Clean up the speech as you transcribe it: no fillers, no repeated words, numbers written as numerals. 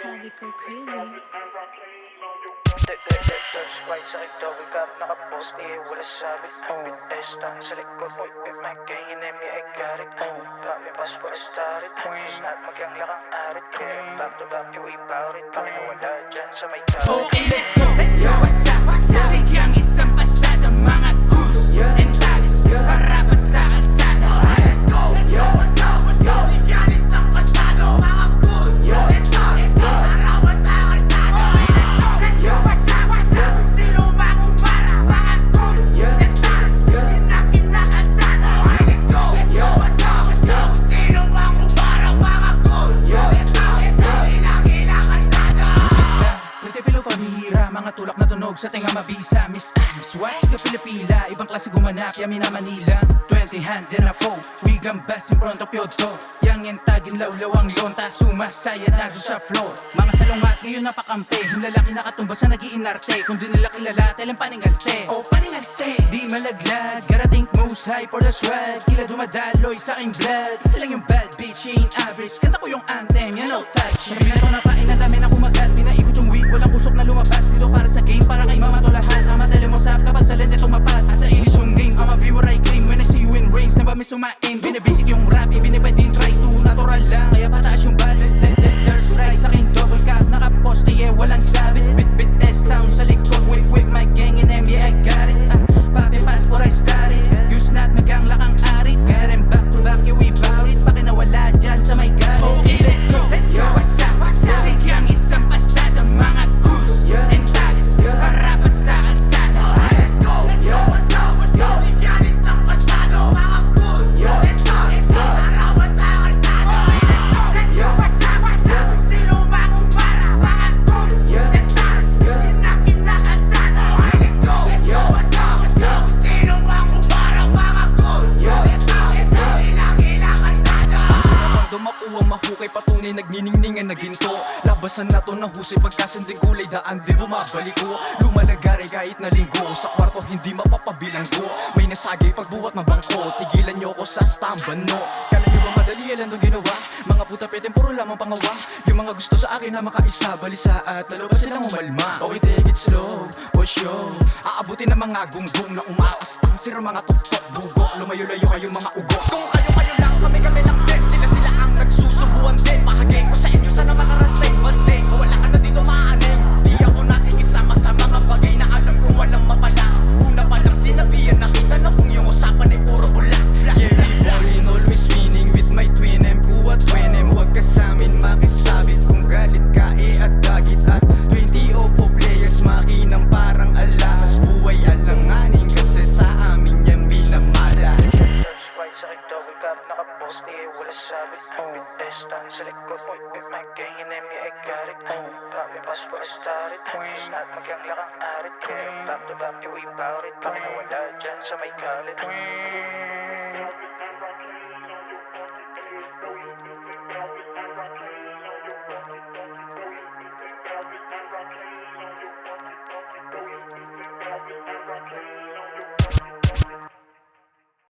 Have it go crazy. Touch right side, double cup, nakapost, wala sabi. Bitest lang sa likod, boy, with my gang, and then I got it. Papi, passport started, snap, magang lakang arit. Back to back, you about it. Wala dyan sa may galit. Okay, let's go, let's go. What's up, what's up? Bigyang isang pasada, mga goose and tags, para pa sa kalsada. Let's go, let's go, what's up, what's up? Bigyang isang pasada, mga goose and tags, para pa sa kalsada. Let's go, what's up, what's up? Kung sino makumpara, mga goose and tags, inakin na kalsada. Let's go, what's up, what's up? Kung sino makumpara, mga goose and tags, inakin na kalsada. Pilo pamihira, mga tulak na tunog sa tenga mabisa. Miss Watts ka pila-pila, ibang klase gumanap, yami na Manila. 20 hand in a foe, we gambas in front of Pyoto. Yang entagin lawlaw ang lonta, sumasaya na doon sa floor. Mga salungat ngayon napakampi, hinlalaki nakatumba sa nag-iinarte. Kung di nila kilala, taylang paningalte. Oh, paningalte, di malaglag, gotta think most high for the swag. Kila dumadaloy sa aking blood, isa lang yung bad bitch, she ain't average. Kanta ko yung anthem, yan no touch. Sabi na to na pain na dami na kumagat, pinaikot yung week, walang usok na lumabas. Dito para sa game, para kay mama to lahat. Ama telemosap kapag sa lente tumapat. Asa ilis yung game, ama viewer I claim. When I see you in range, na ba miss umaim. Binibisik yung rap, ibinipay din try to. Natural lang, kaya pataas yung bal. There's right sa aking double cap, nakaposte yeah, walang sabit. Bit S-town sa likod, with my gang and them, yeah I got it. Papi passport I started, use not magang lakang arit. Ngayon back to back, yeah we bout it. Pakinawala dyan sa may galit. Okay, let's go, let's go. What's up, what's up? Bigyang isang pasada, mga goose and tags, para pa sa kalsada. Let's go, let's go, what's up, what's up? Bigyang isang pasada, mga goose and tags, para pa sa kalsada. Let's go, what's up, what's up? Kung sino makumpara, mga goose and tags, inakin na kalsada. Let's go, what's up, what's up? Kung sino makumpara, mga goose and tags, inakin na kalsada. Dumakuha mahukay, patunay nagniningningan na ginto. Labasan na to ng husay, pagkasanding kulay, daan din bumabalik ko. Lumalagari kahit na linggo, sa kwarto hindi mapapabilang ko. May nasagay pagbuhat mabangko, tigilan nyo ko sa stamban no. Kala nyo ba madali, alam itong ginawa? Mga puta peteng puro lamang pangawa. Yung mga gusto sa akin na makaisa, balisa at lalo ba silang umalma? Okay, take it slow, push yo. Aabutin ng mga gunggong na umaastang sira mga tuktok bugo. Lumayo-layo kayo mga ugo. Kung kayo lang, kami lang din. Sila ang nagsusubuan din. Mahagin ko sa inyo, sana makarating. Bante, wala ka na dito maaning. Di ako nakikisama sa mga bagay na alam kong walang mapala. Una pa lang sinabihan, nakita na kung yung usapan ay puro bula. Yeah, I'm always winning with my twin M. Kuha twin M, huwag ka sa'min makisabit. Kung galit ka at dagit at 20 opo players makinang parang alahas. Buhay alanganin kasi sa amin yan minamalas. Touch right side, double cup, nakapost, wala sabi. Bitest lang sa likod, boy, with my gang, and then I got it. Papi, passport started, snap, magang lakang arit. Back to back, you about it. Wala dyan sa may galit.